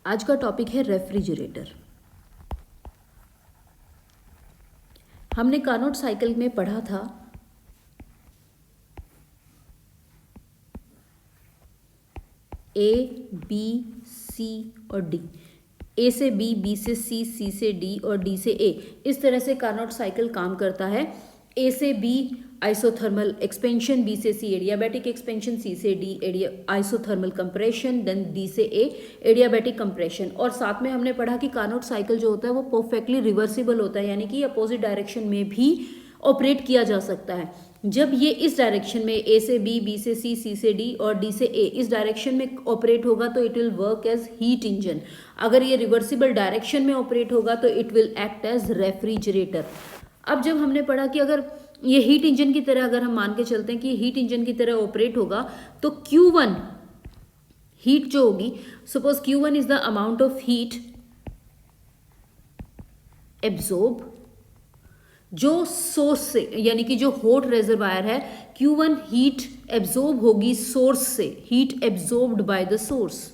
आज का टॉपिक है रेफ्रिजरेटर। हमने कार्नोट साइकिल में पढ़ा था ए, बी, सी और डी। ए से बी, बी से सी, सी से डी और डी से ए। इस तरह से कार्नोट साइकिल काम करता है। ए से बी आइसोथर्मल एक्सपेंशन, बी से सी एडियाबैटिक एक्सपेंशन, सी से D isothermal compression, then D से ए एडियाबैटिक कंप्रेशन। और साथ में हमने पढ़ा कि कार्नोट साइकिल जो होता है वो परफेक्टली रिवर्सिबल होता है, यानी कि अपोजिट डायरेक्शन में भी ऑपरेट किया जा सकता है। जब ये इस डायरेक्शन में ए से बी, बी से सी, सी से डी और डी से ए इस डायरेक्शन में ऑपरेट होगा तो it will work as heat engine. अगर ये रिवर्सिबल डायरेक्शन में ऑपरेट होगा तो it will act as refrigerator. अब जब हमने पढ़ा कि अगर ये हीट इंजन की तरह, अगर हम मान के चलते हैं कि हीट इंजन की तरह ऑपरेट होगा तो Q1 हीट जो होगी, suppose Q1 is the amount of heat absorb जो सोर्स से, यानी कि जो हॉट रेजरवायर है, Q1 हीट एब्जॉर्ब होगी सोर्स से, heat absorbed by the source.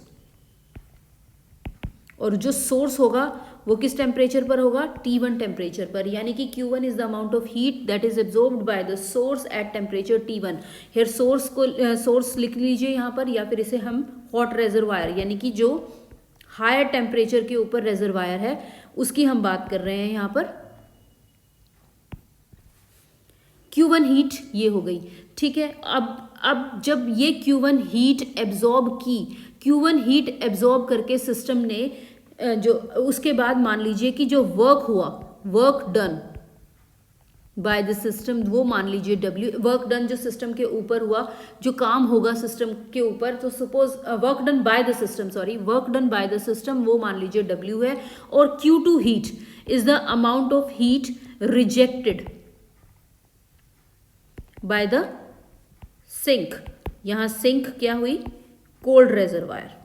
और जो सोर्स होगा वो किस टेम्परेचर पर होगा? T1 टेम्परेचर पर, यानी कि Q1 is the amount of heat that is absorbed by the source at temperature T1। Here source को सोर्स लिख लीजिए यहाँ पर, या फिर इसे हम हॉट रेजरवायर, यानी कि जो हायर टेम्परेचर के ऊपर रेजरवायर है उसकी हम बात कर रहे हैं यहाँ पर। Q1 हीट ये हो गई, ठीक है। अब जब ये Q1 हीट एब्जॉर्ब की, Q1 हीट एब्जॉर्ब करके सिस्टम ने जो उसके बाद मान लीजिए कि जो वर्क हुआ, work done by the system, वो मान लीजिए W। वर्क डन जो सिस्टम के ऊपर हुआ, जो काम होगा सिस्टम के ऊपर, तो suppose work done by the system, sorry, work done by the system, वो मान लीजिए W है। और Q2 heat is the amount of heat rejected by the sink. यहां सिंक क्या हुई? Cold reservoir.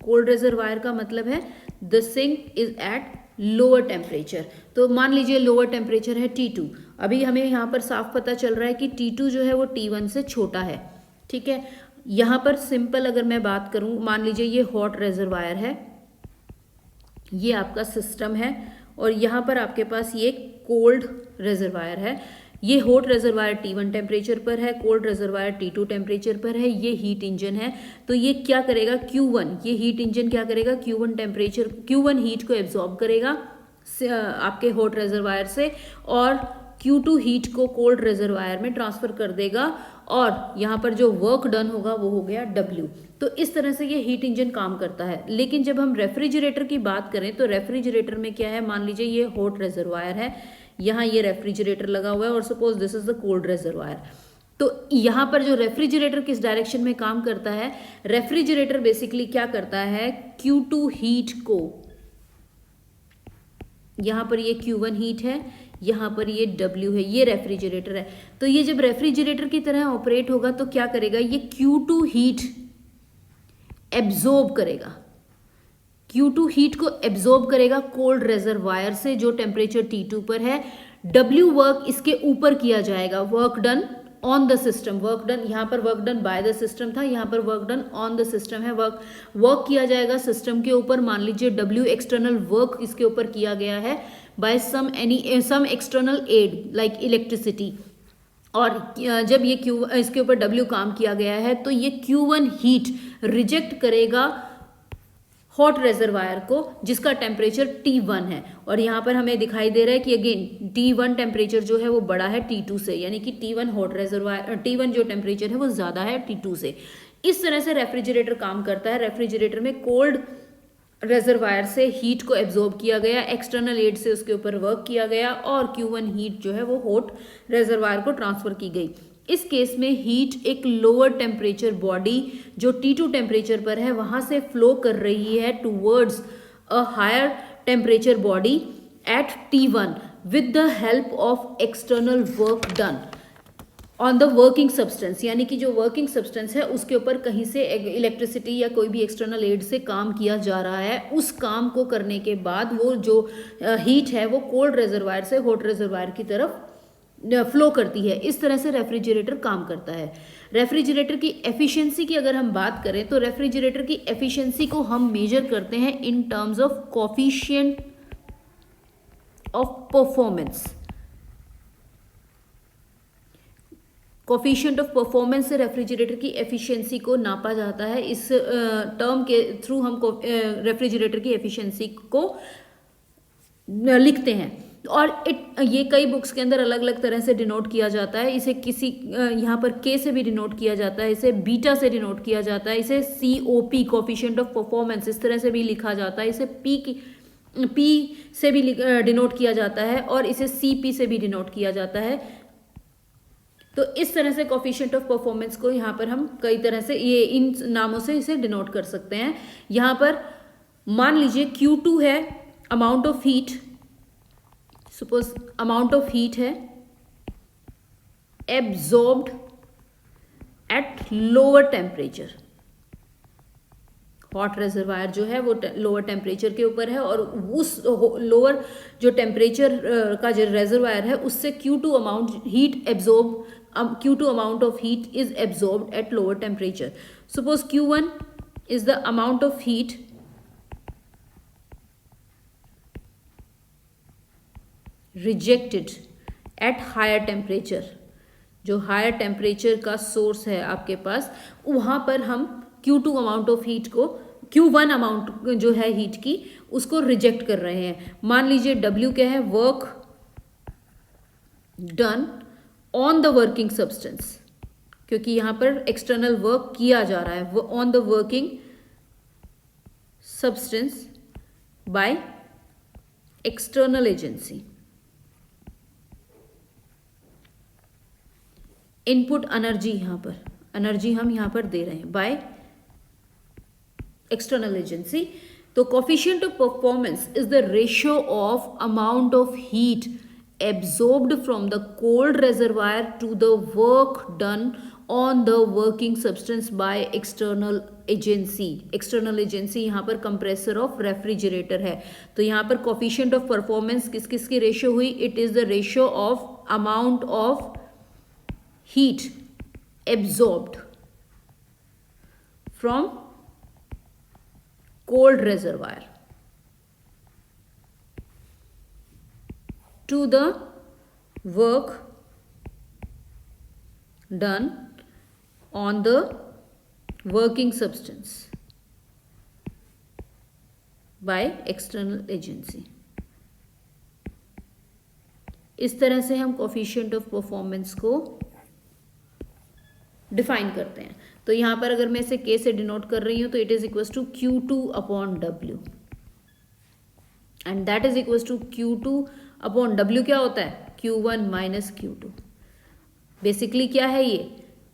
कोल्ड रेजरवायर का मतलब है the sink is at lower temperature. तो मान लीजिए लोअर टेम्परेचर है T2। अभी हमें यहां पर साफ पता चल रहा है कि T2 जो है वो T1 से छोटा है, ठीक है। यहां पर सिंपल अगर मैं बात करूं, मान लीजिए ये हॉट रेजरवायर है, ये आपका सिस्टम है, और यहाँ पर आपके पास ये कोल्ड रेजरवायर है। ये हॉट रेजरवायर T1 टेम्परेचर पर है, कोल्ड रेजरवायर T2 टेम्परेचर पर है। ये हीट इंजन है, तो ये क्या करेगा? Q1, ये हीट इंजन क्या करेगा? Q1 टेम्परेचर, Q1 हीट को एब्जॉर्ब करेगा आपके हॉट रेजरवायर से, और Q2 हीट को कोल्ड रेजरवायर में ट्रांसफर कर देगा, और यहाँ पर जो वर्क डन होगा वो हो गया W। तो इस तरह से ये हीट इंजन काम करता है। लेकिन जब हम रेफ्रिजरेटर की बात करें तो रेफ्रिजरेटर में क्या है? मान लीजिए ये हॉट रेजरवायर है, यहाँ ये रेफ्रिजरेटर लगा हुआ है, और suppose this is the cold reservoir. तो यहाँ पर जो रेफ्रिजरेटर किस डायरेक्शन में काम करता है? रेफ्रिजरेटर बेसिकली क्या करता है? Q2 हीट को, यहाँ पर ये Q1 हीट है, यहाँ पर ये W है, ये रेफ्रिजरेटर है। तो ये जब रेफ्रिजरेटर की तरह ऑपरेट होगा तो क्या करेगा? ये Q2 हीट एब्जॉर्ब करेगा, Q2 हीट को एब्जॉर्ब करेगा कोल्ड रेजरवायर से जो टेम्परेचर T2 पर है। W वर्क इसके ऊपर किया जाएगा, work done on the system. Work done, यहाँ पर work done by the system था, यहाँ पर work done on the system है। वर्क किया जाएगा सिस्टम के ऊपर। मान लीजिए W एक्सटर्नल वर्क इसके ऊपर किया गया है by some external aid like electricity. और जब ये इसके ऊपर W काम किया गया है तो ये Q1 हीट रिजेक्ट करेगा हॉट रेजरवायर को जिसका टेम्परेचर T1 है। और यहाँ पर हमें दिखाई दे रहा है कि अगेन T1 टेम्परेचर जो है वो बड़ा है T2 से, यानी कि T1 हॉट रेजरवायर, T1 जो टेम्परेचर है वो ज़्यादा है T2 से। इस तरह से रेफ्रिजरेटर काम करता है। रेफ्रिजरेटर में कोल्ड रेजरवायर से हीट को एब्जॉर्ब किया गया, एक्सटर्नल एड से उसके ऊपर वर्क किया गया, और Q1 हीट जो है वो हॉट रेजरवायर को ट्रांसफर की गई। इस केस में हीट एक लोअर टेम्परेचर बॉडी जो T2 टेम्परेचर पर है वहां से फ्लो कर रही है towards a higher temperature body at T1 with the help of external work done on the working substance, यानी कि जो वर्किंग सब्सटेंस है उसके ऊपर कहीं से इलेक्ट्रिसिटी या कोई भी एक्सटर्नल एड से काम किया जा रहा है। उस काम को करने के बाद वो जो हीट है वो कोल्ड रेजरवायर से हॉट रेजरवायर की तरफ फ्लो करती है। इस तरह से रेफ्रिजरेटर काम करता है। रेफ्रिजरेटर की एफिशिएंसी की अगर हम बात करें तो रेफ्रिजरेटर की एफिशिएंसी को हम मेजर करते हैं in terms of coefficient of performance. Coefficient of performance से रेफ्रिजरेटर की एफिशिएंसी को नापा जाता है। इस टर्म के थ्रू हम रेफ्रिजरेटर की एफिशिएंसी को लिखते हैं और ये कई बुक्स के अंदर अलग अलग तरह से डिनोट किया जाता है। इसे किसी यहाँ पर के से भी डिनोट किया जाता है, इसे बीटा से डिनोट किया जाता है, इसे COP कोफिशिएंट ऑफ परफॉर्मेंस इस तरह से भी लिखा जाता है, इसे P से भी डिनोट किया जाता है और इसे CP से भी डिनोट किया जाता है। तो इस तरह से कोफिशिएंट ऑफ परफॉर्मेंस को यहाँ पर हम कई तरह से ये इन नामों से इसे डिनोट कर सकते हैं। यहाँ पर मान लीजिए Q2 है amount of heat, suppose amount of heat है absorbed at lower temperature. Hot reservoir जो है वो लोअर टेम्परेचर के ऊपर है और उस लोअर जो टेम्परेचर का जो रिजर्वायर है उससे Q2 amount heat absorb Q2 amount of heat is absorbed at lower temperature. Suppose Q1 is the amount of heat rejected at higher temperature. जो higher temperature का source है आपके पास, वहाँ पर हम Q2 amount of heat को Q1 amount जो है heat की उसको reject कर रहे हैं। मान लीजिए W क्या है, work done on the working substance, क्योंकि यहां पर एक्सटर्नल वर्क किया जा रहा है, वो on the working substance by external agency. Input energy यहां पर एनर्जी हम यहां पर दे रहे हैं बाय एक्सटर्नल एजेंसी। तो coefficient of performance is the ratio of amount of heat absorbed from the cold reservoir to the work done on the working substance by external agency. external agency यहाँ पर compressor of refrigerator है। तो यहाँ पर coefficient of performance किस किस की ratio हुई, it is the ratio of amount of heat absorbed from cold reservoir to the work done on the working substance by external agency। इस तरह से हम कोफिशिएंट ऑफ परफॉर्मेंस को डिफाइन करते हैं। तो यहां पर अगर मैं इसे K से डिनोट कर रही हूं तो it is equal to Q2 upon W and that is equal to Q2 upon W क्या होता है, Q1 माइनस Q2। बेसिकली क्या है ये,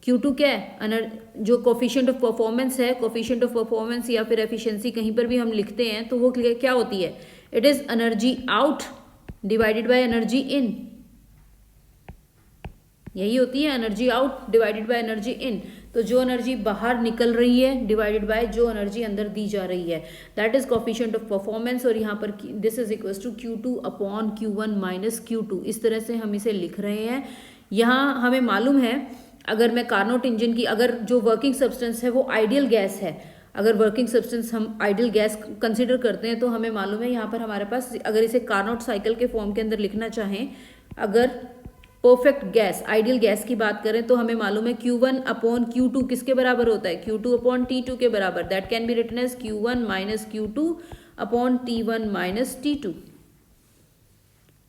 Q2 क्या है, जो कोफिशिएंट ऑफ परफॉर्मेंस है, कोफिशिएंट ऑफ परफॉर्मेंस या फिर एफिशिएंसी कहीं पर भी हम लिखते हैं तो वो क्या होती है, it is energy out divided by energy in. यही होती है energy out divided by energy in. तो जो एनर्जी बाहर निकल रही है डिवाइडेड बाय जो एनर्जी अंदर दी जा रही है, that is coefficient of performance. और यहाँ पर this is equal to Q2 upon Q1 minus Q2। इस तरह से हम इसे लिख रहे हैं। यहाँ हमें मालूम है अगर मैं कार्नोट इंजन की अगर जो वर्किंग सब्सटेंस है वो आइडियल गैस है, अगर वर्किंग सब्सटेंस हम आइडियल गैस कंसिडर करते हैं तो हमें मालूम है यहाँ पर हमारे पास अगर इसे कार्नोट साइकिल के फॉर्म के अंदर लिखना चाहें, अगर परफेक्ट गैस आइडियल गैस की बात करें तो हमें मालूम है Q1 अपॉन Q2 किसके बराबर होता है, Q2 अपॉन T2 के बराबर। That can be written as Q1 minus Q2 upon T1 minus T2।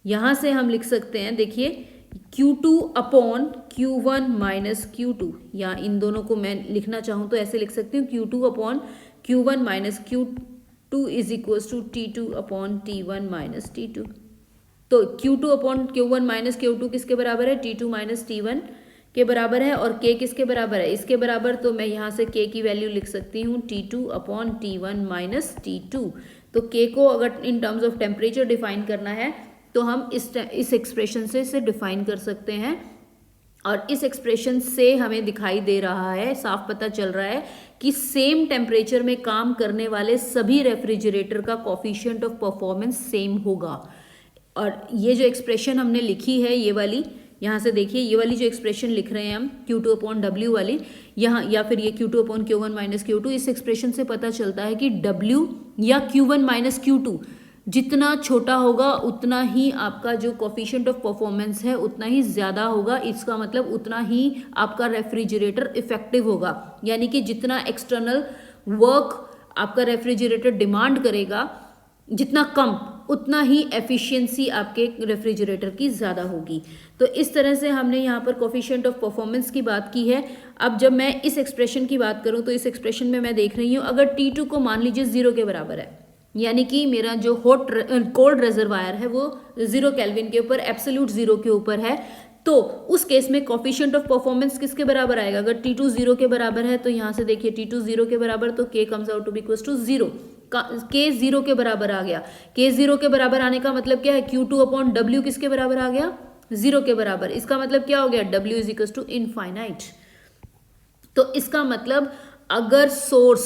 यहां से हम लिख सकते हैं, देखिए Q2 upon Q1 minus Q2, या इन दोनों को मैं लिखना चाहूं तो ऐसे लिख सकती हूँ Q2 upon Q1 minus Q2 is equal to T2 upon T1 minus T2। तो Q2 upon Q1 minus Q2 किसके बराबर है, T2 माइनस T1 के बराबर है। और K किसके बराबर है, इसके बराबर। तो मैं यहाँ से K की वैल्यू लिख सकती हूँ T2 upon T1 minus T2। तो K को अगर in terms of temperature define करना है तो हम इस एक्सप्रेशन से इसे डिफाइन कर सकते हैं। और इस एक्सप्रेशन से हमें दिखाई दे रहा है, साफ पता चल रहा है कि सेम टेम्परेचर में काम करने वाले सभी रेफ्रिजरेटर का कोफिशिएंट ऑफ परफॉर्मेंस सेम होगा। और ये जो एक्सप्रेशन हमने लिखी है ये वाली, यहाँ से देखिए ये वाली जो एक्सप्रेशन लिख रहे हैं हम Q2 अपॉन W वाली, यहाँ या फिर ये Q2 upon Q1 minus Q2, इस एक्सप्रेशन से पता चलता है कि W या Q1 माइनस Q2 जितना छोटा होगा उतना ही आपका जो कोफिशिएंट ऑफ परफॉर्मेंस है उतना ही ज़्यादा होगा। इसका मतलब उतना ही आपका रेफ्रिजरेटर इफेक्टिव होगा, यानी कि जितना एक्सटर्नल वर्क आपका रेफ्रिजरेटर डिमांड करेगा जितना कम, उतना ही एफिशिएंसी आपके रेफ्रिजरेटर की ज़्यादा होगी। तो इस तरह से हमने यहाँ पर कोफिशिएंट ऑफ परफॉर्मेंस की बात की है। अब जब मैं इस एक्सप्रेशन की बात करूँ तो इस एक्सप्रेशन में मैं देख रही हूँ अगर T2 को मान लीजिए 0 के बराबर है, यानी कि मेरा जो कोल्ड रेजरवायर है वो 0 केल्विन के ऊपर, एब्सोल्यूट 0 के ऊपर है, तो उस केस में कोफिशिएंट ऑफ परफॉर्मेंस किसके बराबर आएगा? अगर T2 0 के बराबर है तो यहाँ से देखिए T2 0 के बराबर, तो K comes out to be equals to 0। K 0 के बराबर आ गया। K 0 के बराबर आने का मतलब क्या है? Q2 अपॉन W किसके बराबर आ गया? 0 के बराबर। इसका मतलब क्या हो गया? W is equals to infinite. तो इसका मतलब अगर सोर्स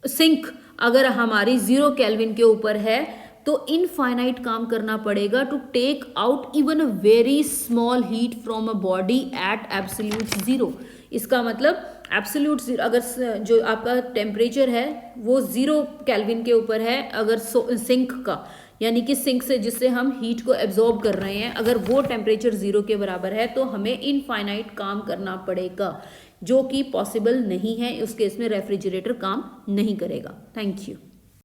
सिंक अगर हमारी 0 केल्विन के ऊपर है तो इनफाइनाइट काम करना पड़ेगा to take out even a very small heat from a body at absolute 0। इसका मतलब एब्सोल्यूट 0 अगर जो आपका टेम्परेचर है वो 0 केल्विन के ऊपर है अगर सिंक का, यानी कि सिंक से जिससे हम हीट को एब्जॉर्ब कर रहे हैं, अगर वो टेम्परेचर 0 के बराबर है तो हमें इनफाइनाइट काम करना पड़ेगा, जो कि पॉसिबल नहीं है। उस केस में रेफ्रिजरेटर काम नहीं करेगा। Thank you.